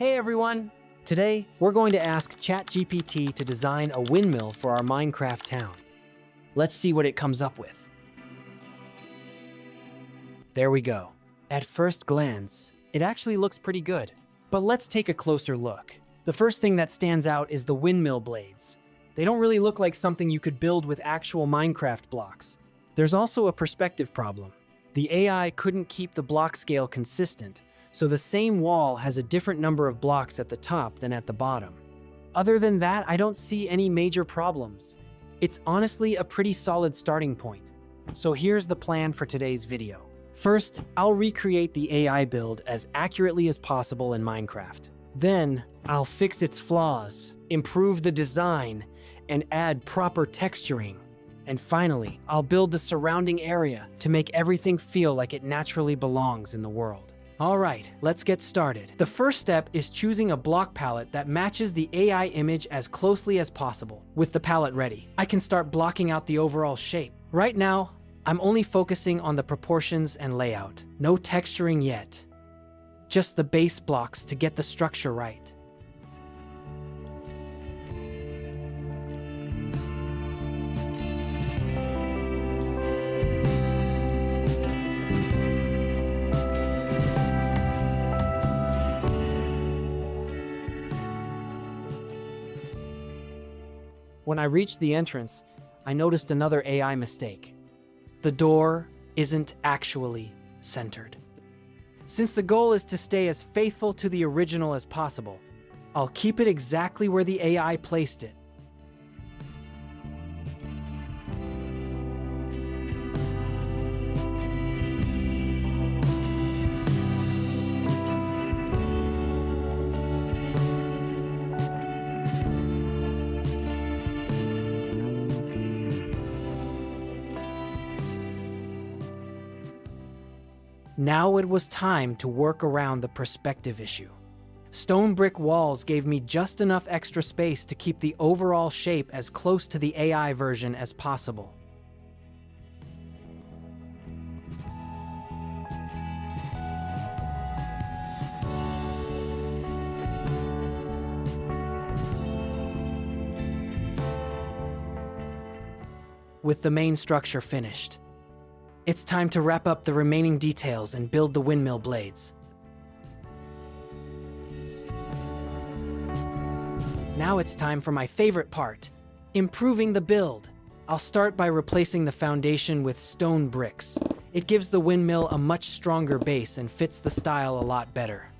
Hey everyone! Today, we're going to ask ChatGPT to design a windmill for our Minecraft town. Let's see what it comes up with. There we go. At first glance, it actually looks pretty good. But let's take a closer look. The first thing that stands out is the windmill blades. They don't really look like something you could build with actual Minecraft blocks. There's also a perspective problem. The AI couldn't keep the block scale consistent, so the same wall has a different number of blocks at the top than at the bottom. Other than that, I don't see any major problems. It's honestly a pretty solid starting point. So here's the plan for today's video. First, I'll recreate the AI build as accurately as possible in Minecraft. Then, I'll fix its flaws, improve the design, and add proper texturing. And finally, I'll build the surrounding area to make everything feel like it naturally belongs in the world. Alright, let's get started. The first step is choosing a block palette that matches the AI image as closely as possible. With the palette ready, I can start blocking out the overall shape. Right now, I'm only focusing on the proportions and layout. No texturing yet. Just the base blocks to get the structure right. When I reached the entrance, I noticed another AI mistake. The door isn't actually centered. Since the goal is to stay as faithful to the original as possible, I'll keep it exactly where the AI placed it. Now it was time to work around the perspective issue. Stone brick walls gave me just enough extra space to keep the overall shape as close to the AI version as possible. With the main structure finished, it's time to wrap up the remaining details and build the windmill blades. Now it's time for my favorite part, improving the build. I'll start by replacing the foundation with stone bricks. It gives the windmill a much stronger base and fits the style a lot better.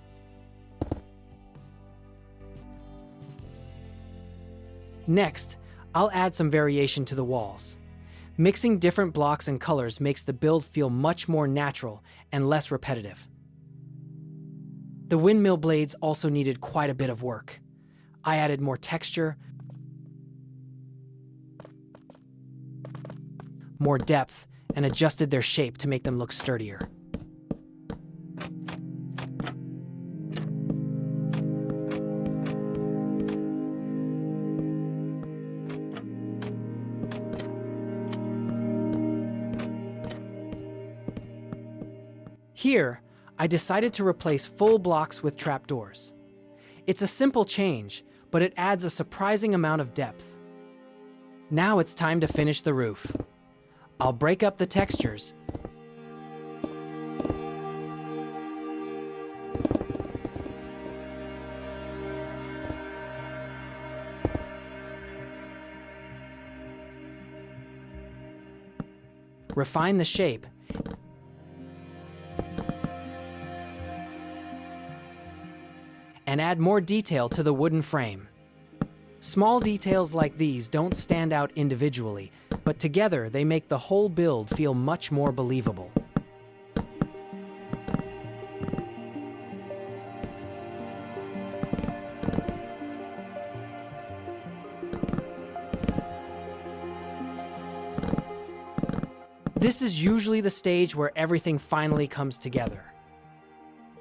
Next, I'll add some variation to the walls. Mixing different blocks and colors makes the build feel much more natural and less repetitive. The windmill blades also needed quite a bit of work. I added more texture, more depth, and adjusted their shape to make them look sturdier. Here, I decided to replace full blocks with trapdoors. It's a simple change, but it adds a surprising amount of depth. Now it's time to finish the roof. I'll break up the textures, refine the shape, and add more detail to the wooden frame. Small details like these don't stand out individually, but together they make the whole build feel much more believable. This is usually the stage where everything finally comes together.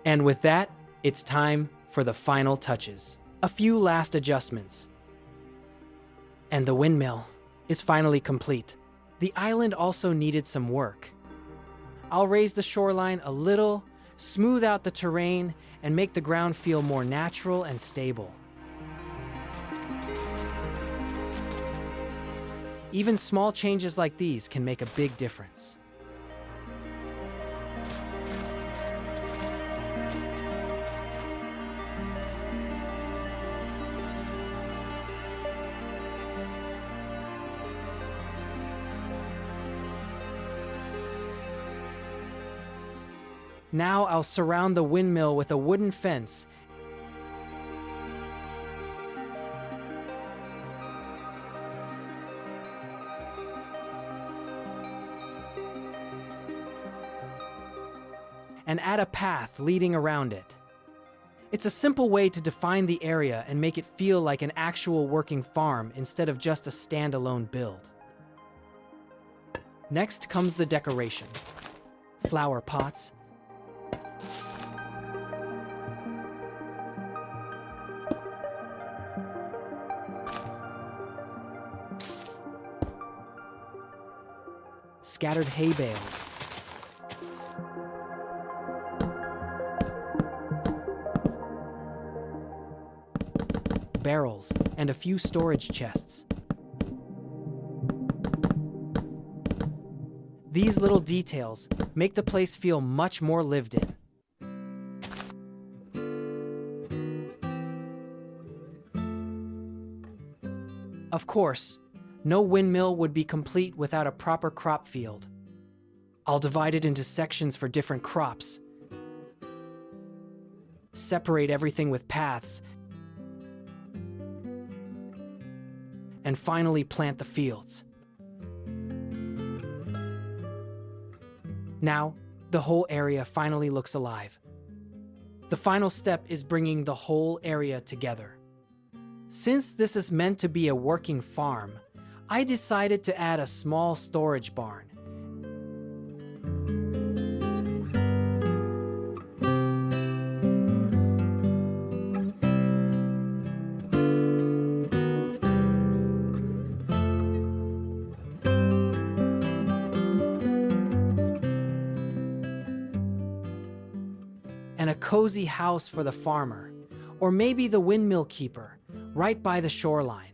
And with that, it's time for the final touches. A few last adjustments. And the windmill is finally complete. The island also needed some work. I'll raise the shoreline a little smooth out the terrain, and make the ground feel more natural and stable. Even small changes like these can make a big difference. Now I'll surround the windmill with a wooden fence and add a path leading around it. It's a simple way to define the area and make it feel like an actual working farm instead of just a standalone build. Next comes the decoration. Flower pots, scattered hay bales, barrels, and a few storage chests. These little details make the place feel much more lived in. Of course, no windmill would be complete without a proper crop field. I'll divide it into sections for different crops, separate everything with paths, and finally plant the fields. Now, the whole area finally looks alive. The final step is bringing the whole area together. Since this is meant to be a working farm, I decided to add a small storage barn. And a cozy house for the farmer, or maybe the windmill keeper, right by the shoreline.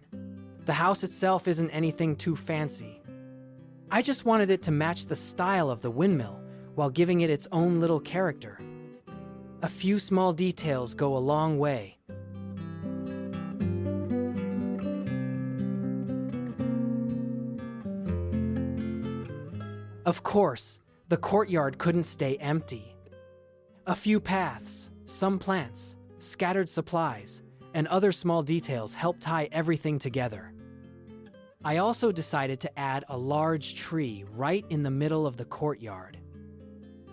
The house itself isn't anything too fancy. I just wanted it to match the style of the windmill while giving it its own little character. A few small details go a long way. Of course, the courtyard couldn't stay empty. A few paths, some plants, scattered supplies, and other small details help tie everything together. I also decided to add a large tree right in the middle of the courtyard.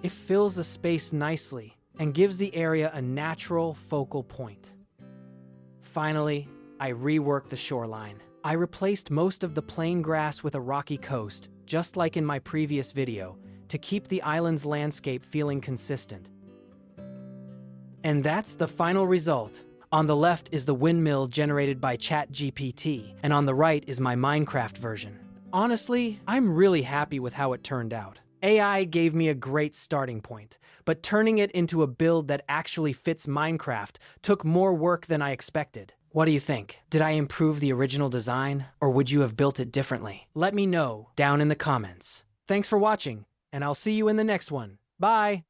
It fills the space nicely and gives the area a natural focal point. Finally, I reworked the shoreline. I replaced most of the plain grass with a rocky coast, just like in my previous video, to keep the island's landscape feeling consistent. And that's the final result. On the left is the windmill generated by ChatGPT, and on the right is my Minecraft version. Honestly, I'm really happy with how it turned out. AI gave me a great starting point, but turning it into a build that actually fits Minecraft took more work than I expected. What do you think? Did I improve the original design, or would you have built it differently? Let me know down in the comments. Thanks for watching, and I'll see you in the next one. Bye!